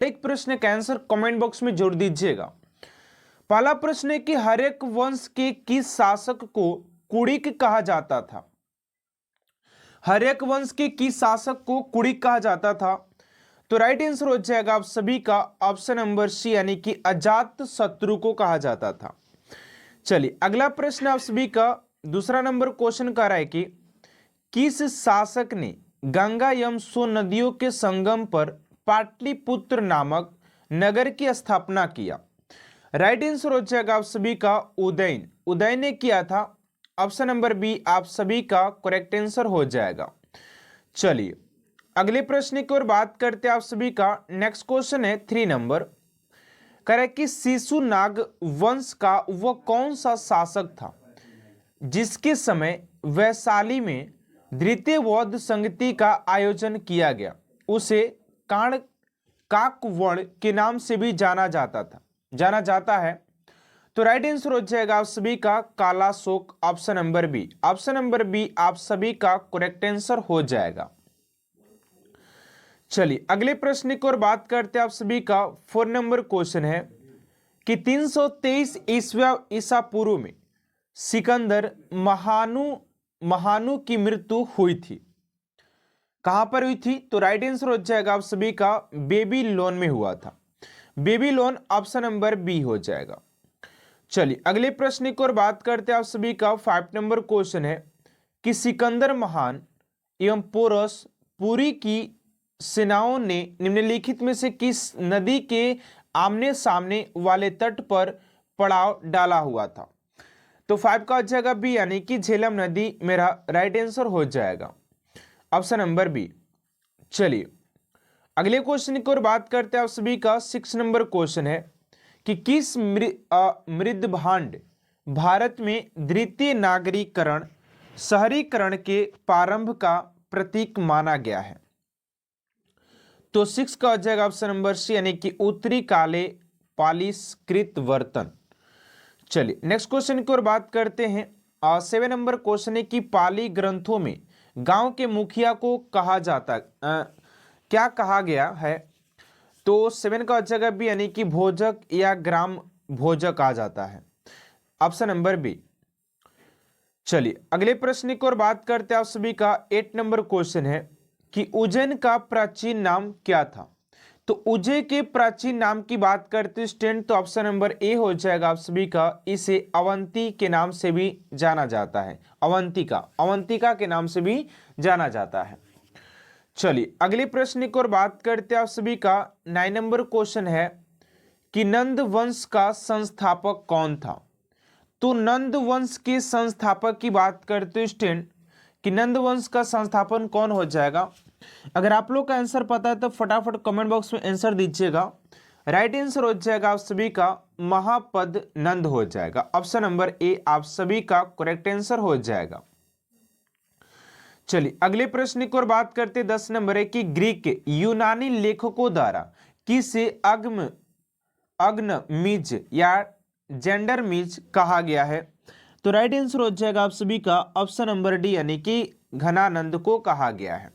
एक प्रश्न का आंसर कमेंट बॉक्स में जोड़ दीजिएगा। पहला प्रश्न है कि हर्यक वंश के किस शासक को कुड़िक कहा जाता था? हर्यक वंश के किस शासक को कुड़िक कहा जाता था? तो राइट आंसर हो जाएगा आप सभी का ऑप्शन नंबर सी, यानी कि अजात शत्रु को कहा जाता था। चलिए अगला प्रश्न आप सभी का दूसरा नंबर क्वेश्चन कर रहा है कि किस शासक ने गंगा एवं सोन नदियों के संगम पर पाटलिपुत्र नामक नगर की स्थापना किया? राइट आंसर हो जाएगा आप सभी का उदयन। उदयन ने किया था। ऑप्शन नंबर बी आप सभी का करेक्ट आंसर हो जाएगा। चलिए अगले प्रश्न की ओर बात करते हैं आप सभी का। नेक्स्ट क्वेश्चन है 3 नंबर, कह रहा है कि शिशुनाग वंश का वह कौन सा शासक था जिसके समय वैशाली में द्वितीय बौद्ध संगति का आयोजन किया गया? उसे काण काकवर्ण के नाम से भी जाना जाता है। तो राइट आंसर हो जाएगा आप सभी का कालाशोक। Option number B. Option number B आप सभी का करेक्ट आंसर हो जाएगा। चलिए अगले प्रश्न की ओर बात करते हैं आप सभी का। 4 नंबर क्वेश्चन है कि 323 ईसा पूर्व में सिकंदर महानु की मृत्यु हुई थी। कहां पर हुई थी? तो राइट आंसर हो जाएगा आप सभी का बेबीलोन में हुआ था। बेबीलोन ऑप्शन नंबर बी हो जाएगा। चलिए अगले प्रश्न की ओर बात करते हैं आप सभी का। 5 नंबर क्वेश्चन है कि सिकंदर महान एवं पोरस पुरी की सेनाओं ने निम्नलिखित में से किस नदी के आमने सामने वाले तट पर पड़ाव डाला हुआ था? तो 5 का हो जाएगा बी, यानी कि झेलम नदी मेरा राइट आंसर हो जाएगा। Option number B. चलिए अगले क्वेश्चन की ओर बात करते हैं आप सभी का। 6 नंबर क्वेश्चन है कि किस मृदभांड भारत में द्वितीय नागरीकरण शहरीकरण के प्रारंभ का प्रतीक माना गया है? तो 6 का हो जाएगा ऑप्शन नंबर सी, यानी कि उत्तरी काले पालिशकृत बर्तन। चलिए नेक्स्ट क्वेश्चन की ओर बात करते हैं। 7 नंबर क्वेश्चन है कि पाली ग्रंथों में गांव के मुखिया को क्या कहा गया है? तो 7 का हो जाएगा बी, यानी कि भोजक या ग्राम भोजक कहा जाता है। Option number B. चलिए अगले प्रश्न की ओर बात करते हैं आप सभी का। 8 नंबर क्वेश्चन है कि उज्जैन का प्राचीन नाम क्या था? तो उज्जैन के प्राचीन नाम की बात करते स्टूडेंट, तो ऑप्शन नंबर ए हो जाएगा आप सभी का। इसे अवंती के नाम से भी जाना जाता है। अवंतिका के नाम से भी जाना जाता है। चलिए अगले प्रश्न की ओर बात करते हैं आप सभी का। 9 नंबर क्वेश्चन है कि नंद वंश का संस्थापक कौन था? तो नंद वंश के संस्थापक की बात करते स्टूडेंट कि नंद वंश का संस्थापन कौन हो जाएगा? अगर आप लोग का आंसर पता है तो फटाफट कमेंट बॉक्स में आंसर दीजिएगा। राइट आंसर हो जाएगा आप सभी का महापद नंद हो जाएगा। ऑप्शन नंबर ए आप सभी का करेक्ट आंसर हो जाएगा। चलिए अगले प्रश्न की ओर बात करते 10 नंबर है कि ग्रीक यूनानी लेखकों द्वारा किसे अग्नमीज या जेंडरमीज कहा गया है? तो राइट आंसर हो जाएगा आप सभी का ऑप्शन नंबर डी, यानी कि घनानंद को कहा गया है।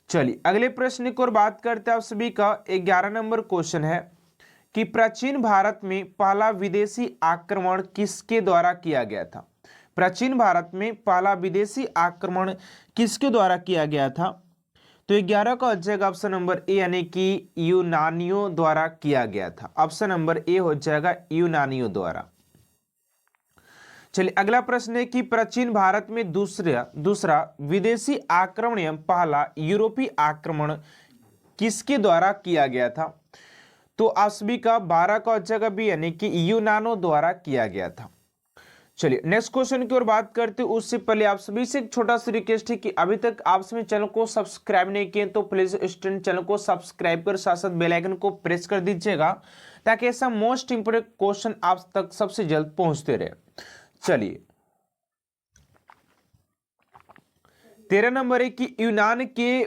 चलिए अगले प्रश्न की ओर बात करते हैं आप सभी का। 11 नंबर क्वेश्चन है कि प्राचीन भारत में पहला विदेशी आक्रमण किसके द्वारा किया गया था? प्राचीन भारत में पहला विदेशी आक्रमण किसके द्वारा किया गया था? तो 11 का हो जाएगा ऑप्शन नंबर ए, यानी कि यूनानियों द्वारा किया गया था। ऑप्शन नंबर ए हो जाएगा यूनानियों द्वारा। चलिए अगला प्रश्न है कि प्राचीन भारत में दूसरा विदेशी आक्रमण एवं पहला यूरोपीय आक्रमण किसके द्वारा किया गया था? तो आप सभी का 12 का हो जाएगा बी, यानी कि यूनानो द्वारा किया गया था। चलिए नेक्स्ट क्वेश्चन की ओर बात करते हैं उससे पहले आप सभी से एक छोटा सा रिक्वेस्ट है कि अभी तक आप सभी चैनल को सब्सक्राइब नहीं किए तो प्लीज स्टूडेंट चैनल को सब्सक्राइब कर साथ साथ बेल आइकन को प्रेस कर दीजिएगा ताकि ऐसा मोस्ट इंपोर्टेंट क्वेश्चन आप तक सबसे जल्द पहुंचते रहे। चलिए 13 नंबर है कि यूनान के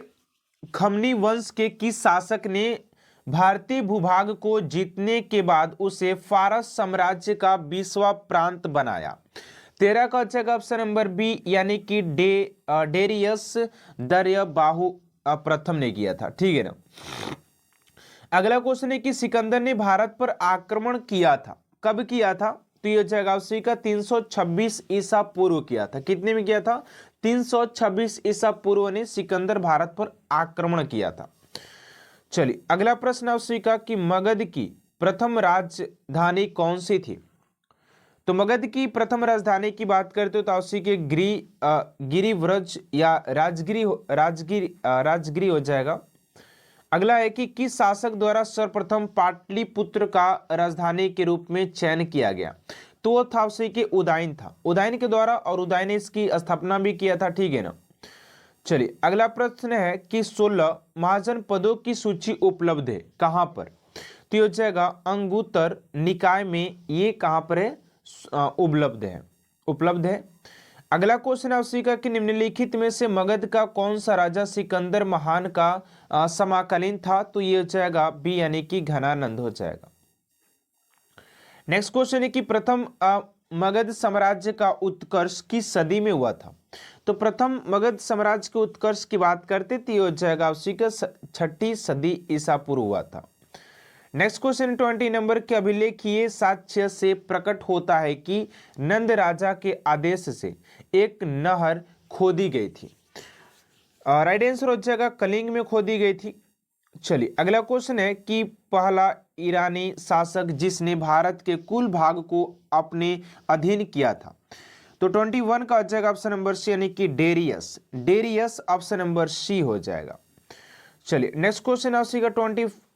खमनी वंश के किस शासक ने भारतीय भूभाग को जीतने के बाद उसे फारस साम्राज्य का 20वां प्रांत बनाया? 13 का अच्छा ऑप्शन नंबर बी, यानी कि डेरियस दर्याबाहु प्रथम ने किया था। ठीक है ना। अगला क्वेश्चन है कि सिकंदर ने भारत पर आक्रमण किया था, कब किया था? तो ये हो जाएगा आपसे का 326 ईसा पूर्व किया था। कितने में किया था? 326 ईसा पूर्व ने सिकंदर भारत पर आक्रमण किया था। चलिए अगला प्रश्न आपसे का कि मगध की प्रथम राजधानी कौन सी थी? तो मगध की प्रथम राजधानी की बात करते हो तो आपसे के गिरिव्रज या राजगिरी हो जाएगा। अगला है कि किस शासक द्वारा सर्वप्रथम पाटलिपुत्र का राजधानी के रूप में चयन किया गया? तो वो था उससे कि उदयन था, उदयन के द्वारा, और उदयन ने इसकी स्थापना भी किया था। ठीक है ना। चलिए अगला प्रश्न है कि 16 महाजन पदों की सूची उपलब्ध है कहां पर? तो ये हो जाएगा अंगुत्तर निकाय में, ये कहां पर है? उपलब्ध है। अगला क्वेश्चन आपसे का कि निम्नलिखित में से मगध का कौन सा राजा सिकंदर महान का समाकालीन था? तो ये हो जाएगा बी यानी कि घनानंद हो जाएगा। नेक्स्ट क्वेश्चन है कि प्रथम मगध साम्राज्य का उत्कर्ष किस सदी में हुआ था? तो प्रथम मगध साम्राज्य के उत्कर्ष की बात करते तो ये हो जाएगा आपसी का 6ठी सदी ईसा पूर्व हुआ था। नेक्स्ट क्वेश्चन 20 नंबर के अभिलेखीय साक्ष्य से प्रकट होता है कि नंद राजा के आदेश से एक नहर खोदी गई थी। राइट आंसर हो जाएगा कलिंग में खोदी गई थी। चलिए अगला क्वेश्चन है कि पहला ईरानी शासक जिसने भारत के कुल भाग को अपने अधीन किया था? तो 21 का हो जाएगा ऑप्शन नंबर सी यानी कि डेरियस ऑप्शन नंबर सी हो जाएगा। चलिए नेक्स्ट क्वेश्चन आपसे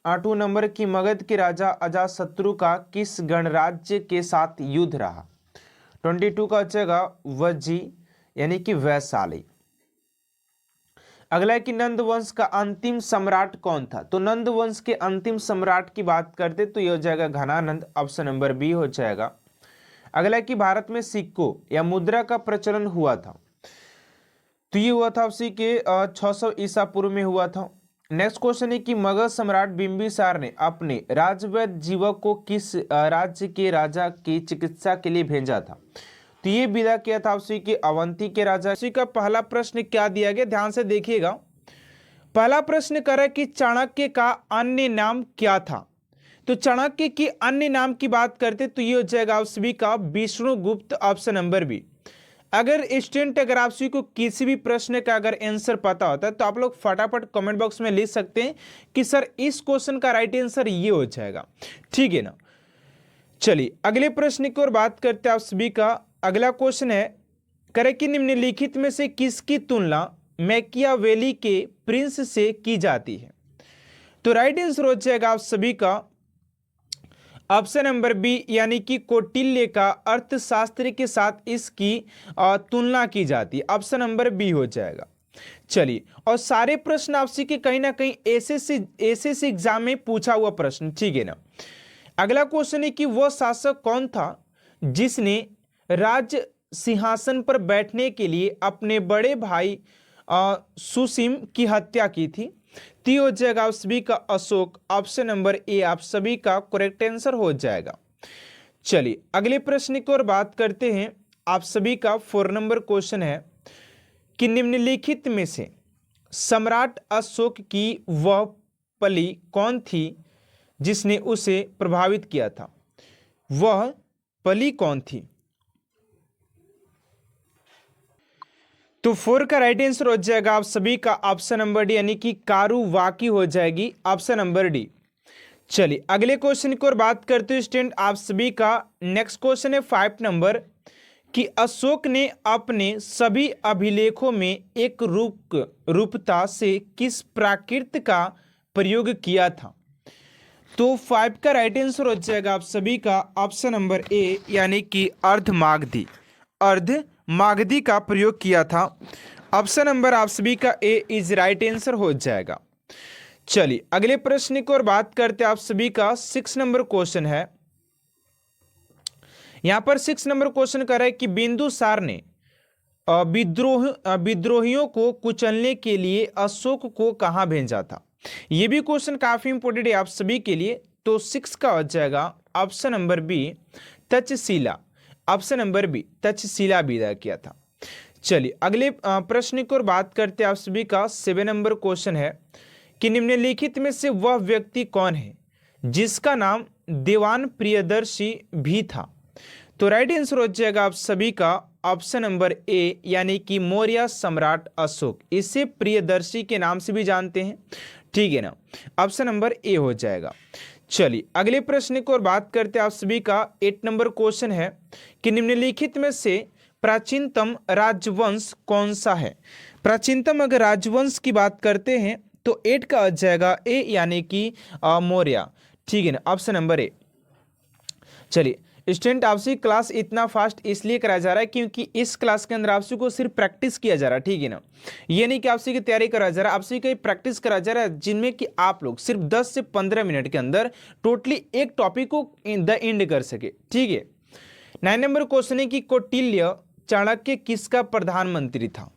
22 नंबर की मगध के राजा अजातशत्रु का किस गणराज्य के साथ युद्ध रहा? 22 का हो जाएगा वज्जी यानी कि वैशाली। अगला है कि नंद वंश का अंतिम सम्राट कौन था? तो नंद वंश के अंतिम सम्राट की बात करते तो ये हो जाएगा घनानंद ऑप्शन नंबर बी हो जाएगा। अगला है कि भारत में सिक्कों या मुद्रा का प्रचलन हुआ था? तो ये हुआ था उसी के 600 ईसा पूर्व में हुआ था। नेक्स्ट क्वेश्चन है कि मगध सम्राट बिंबिसार ने अपने राजवैद्य जीवक को किस राज्य के राजा की चिकित्सा के लिए भेजा था? तो ये विदा किया था उसी के अवंती के राजा। उसी का पहला प्रश्न क्या दिया गया, ध्यान से देखिएगा। पहला प्रश्न करा कि चाणक्य का अन्य नाम क्या था? तो चाणक्य की अन्य नाम की बात करते तो ये हो जाएगा आप सभी का विष्णुगुप्त ऑप्शन नंबर बी। अगर स्टूडेंट अगर आप सभी को किसी भी प्रश्न का अगर आंसर पता होता है तो आप लोग फटाफट कमेंट बॉक्स में लिख सकते हैं कि सर इस क्वेश्चन का राइट आंसर ये हो जाएगा। ठीक है ना। चलिए अगले प्रश्न की ओर बात करते हैं आप सभी का। अगला क्वेश्चन है करें कि निम्नलिखित में से किसकी तुलना मैकियावेली के प्रिंस से की जाती है? तो राइट आंसर हो जाएगा आप सभी का ऑप्शन नंबर बी यानी कि कौटिल्य का अर्थशास्त्र के साथ इसकी तुलना की जाती है। ऑप्शन नंबर बी हो जाएगा। चलिए और सारे प्रश्न आपसे के कहीं ना कहीं एसएससी एग्जाम में पूछा हुआ प्रश्न। ठीक है ना। अगला क्वेश्चन है कि वह शासक कौन था जिसने राज सिंहासन पर बैठने के लिए अपने बड़े भाई सुसीम की हत्या की थी? ती हो जाएगा आप सभी का अशोक ऑप्शन नंबर ए आप सभी का करेक्ट आंसर हो जाएगा। चलिए अगले प्रश्न की ओर बात करते हैं। आप सभी का 4 नंबर क्वेश्चन है कि निम्नलिखित में से सम्राट अशोक की वह पली कौन थी जिसने उसे प्रभावित किया था? वह पली कौन थी? तो 4 का राइट आंसर हो जाएगा आप सभी का ऑप्शन नंबर डी यानी कि कारुवाकी हो जाएगी ऑप्शन नंबर डी। चलिए अगले क्वेश्चन की ओर बात करते हैं स्टूडेंट आप सभी का। नेक्स्ट क्वेश्चन है 5 नंबर कि अशोक ने अपने सभी अभिलेखों में एक रूपता से किस प्राकृत का प्रयोग किया था? तो 5 का राइट आंसर हो जाएगा आप सभी का ऑप्शन नंबर ए यानी कि अर्धमागधी का प्रयोग किया था। ऑप्शन नंबर आप सभी का ए इज राइट आंसर हो जाएगा। चलिए अगले प्रश्न की ओर बात करते हैं आप सभी का 6 नंबर क्वेश्चन है। यहां पर 6 नंबर क्वेश्चन कर रहा है कि बिंदुसार ने विद्रोहियों को कुचलने के लिए अशोक को कहां भेजा था? यह भी क्वेश्चन काफी इंपोर्टेंट है आप सभी के लिए। तो 6 का हो जाएगा option number B Takshashila. Option number B Takshashila विदा किया था। चलिए अगले प्रश्न की ओर बात करते हैं आप सभी का 7 नंबर क्वेश्चन है कि निम्नलिखित में से वह व्यक्ति कौन है जिसका नाम दीवान प्रियदर्शी भी था। तो राइट आंसर हो जाएगा आप सभी का ऑप्शन नंबर ए, यानी कि मौर्य सम्राट अशोक। इसे प्रियदर्शी के नाम से भी जानते हैं, ठीक है ना। ऑप्शन नंबर ए हो जाएगा। चलिए अगले प्रश्न की ओर बात करते हैं। आप सभी का 8 नंबर क्वेश्चन है कि निम्नलिखित में से प्राचीनतम राजवंश कौन सा है। प्राचीनतम अगर राजवंश की बात करते हैं तो 8 का आ जाएगा ए, यानी कि मौर्य, ठीक है ना। Option number A. चलिए स्टूडेंट, आपसे क्लास इतना फास्ट इसलिए कराया जा रहा है क्योंकि इस क्लास के अंदर आपसे को सिर्फ प्रैक्टिस किया जा रहा है, ठीक है ना। ये नहीं कि आपसे की तैयारी कराया जा रहा है, आपसे की प्रैक्टिस कराया जा रहा है, जिनमें कि आप लोग सिर्फ 10 से 15 मिनट के अंदर टोटली एक टॉपिक को द एंड कर सके, ठीक है। 9 नंबर क्वेश्चन है कि कौटिल्य चाणक्य किसका प्रधानमंत्री था।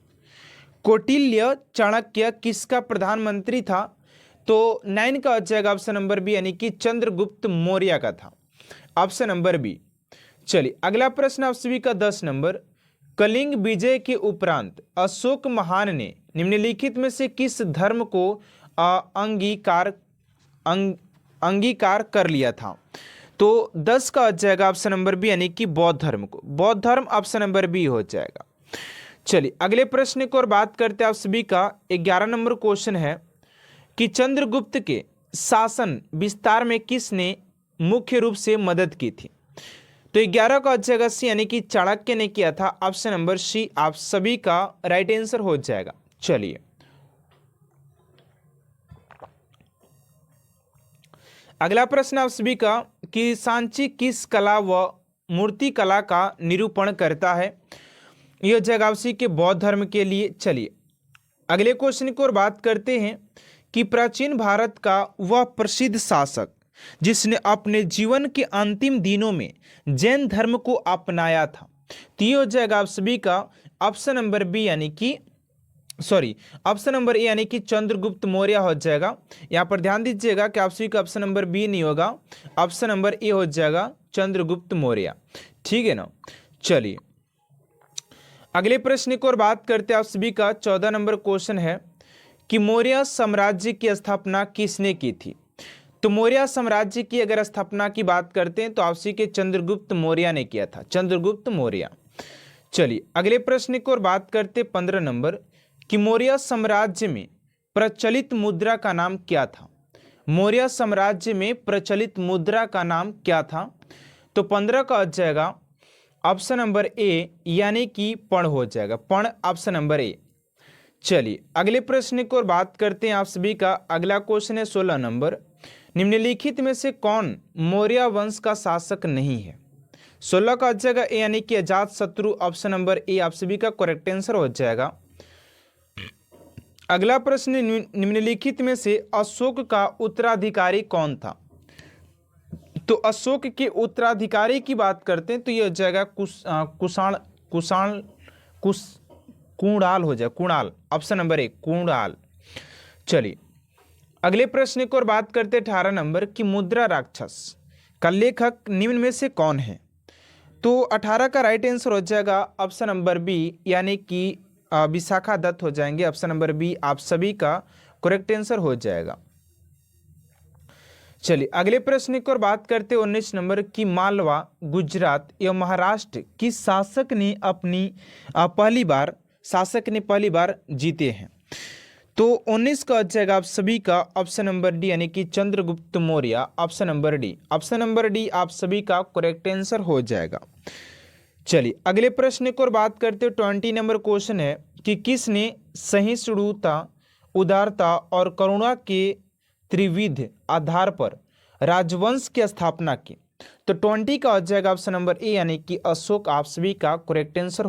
कौटिल्य चाणक्य किसका प्रधानमंत्री था। तो 9 का आ जाएगा ऑप्शन नंबर बी, यानी कि चंद्रगुप्त मौर्य का था। Option number B. चलिए अगला प्रश्न आप सभी का 10 नंबर। कलिंग विजय के उपरांत अशोक महान ने निम्नलिखित में से किस धर्म को अंगीकार कर लिया था। तो 10 का आ जाएगा ऑप्शन नंबर बी, यानी कि बौद्ध धर्म को। बौद्ध धर्म ऑप्शन नंबर बी हो जाएगा। चलिए अगले प्रश्न की ओर बात करते हैं। आप सभी का 11 नंबर क्वेश्चन है कि चंद्रगुप्त के शासन विस्तार में किसने मुख्य रूप से मदद की थी। तो 11 का जाएगा सी, यानी कि चाणक्य ने किया था। ऑप्शन नंबर सी आप सभी का राइट आंसर हो जाएगा। चलिए अगला प्रश्न आप सभी का कि सांची किस कला व मूर्ति कला का निरूपण करता है। यह जगह उसी के बौद्ध धर्म के लिए। चलिए अगले क्वेश्चन की ओर बात करते हैं कि प्राचीन भारत का वह प्रसिद्ध शासक जिसने अपने जीवन के अंतिम दिनों में जैन धर्म को अपनाया था। तो ये हो जाएगा आप सभी का ऑप्शन नंबर बी, यानी कि ऑप्शन नंबर ए, यानी कि चंद्रगुप्त मौर्य हो जाएगा। यहाँ पर ध्यान दीजिएगा कि आप सभी का ऑप्शन नंबर बी नहीं होगा, ऑप्शन नंबर ए हो जाएगा चंद्रगुप्त मौर्य, ठीक है ना। चलिए अगले प्रश्न की ओर बात करते हैं। आप सभी का 14 नंबर क्वेश्चन है कि मौर्य साम्राज्य की स्थापना किसने की थी। तो मौर्य साम्राज्य की अगर स्थापना की बात करते हैं तो आपसी के चंद्रगुप्त मौर्य ने किया था, चंद्रगुप्त मौर्य। चलिए अगले प्रश्न की ओर बात करते 15 नंबर कि मौर्य साम्राज्य में प्रचलित मुद्रा का नाम क्या था। मौर्य साम्राज्य में प्रचलित मुद्रा का नाम क्या था। तो 15 का आ जाएगा ऑप्शन नंबर ए, यानी कि पण हो जाएगा, पण ऑप्शन नंबर ए। चलिए अगले प्रश्न की ओर बात करते हैं। आप सभी का अगला क्वेश्चन है 16 नंबर। निम्नलिखित में से कौन मौर्य वंश का शासक नहीं है। 16 का जगह ए, यानी कि अजात शत्रु ऑप्शन नंबर ए आप सभी का करेक्ट आंसर हो जाएगा। अगला प्रश्न, निम्नलिखित में से अशोक का उत्तराधिकारी कौन था। तो अशोक के उत्तराधिकारी की बात करते हैं तो यह हो जाएगा कुणाल हो जाए, Kunal option number A, Kunal. चलिए अगले प्रश्न की ओर बात करते 18 नंबर कि मुद्रा राक्षस का लेखक निम्न में से कौन है। तो 18 का राइट आंसर हो जाएगा ऑप्शन नंबर बी, यानी कि विशाखा दत्त हो जाएंगे। ऑप्शन नंबर बी आप सभी का करेक्ट आंसर हो जाएगा। चलिए अगले प्रश्न की ओर बात करते 19 नंबर कि मालवा, गुजरात एवं महाराष्ट्र किस शासक ने पहली बार जीते हैं। तो 19 का जाएगा आप सभी का ऑप्शन नंबर डी, यानी कि Chandragupta Maurya option number D. Option number D आप सभी का करेक्ट आंसर हो जाएगा। चलिए अगले प्रश्न की ओर बात करते 20 नंबर क्वेश्चन है कि किसने सहिष्णुता, उदारता और करुणा के त्रिविध आधार पर राजवंश की स्थापना की। तो 20 का हो जाएगा ऑप्शन नंबर ए, यानी कि अशोक आप सभी का करेक्ट आंसर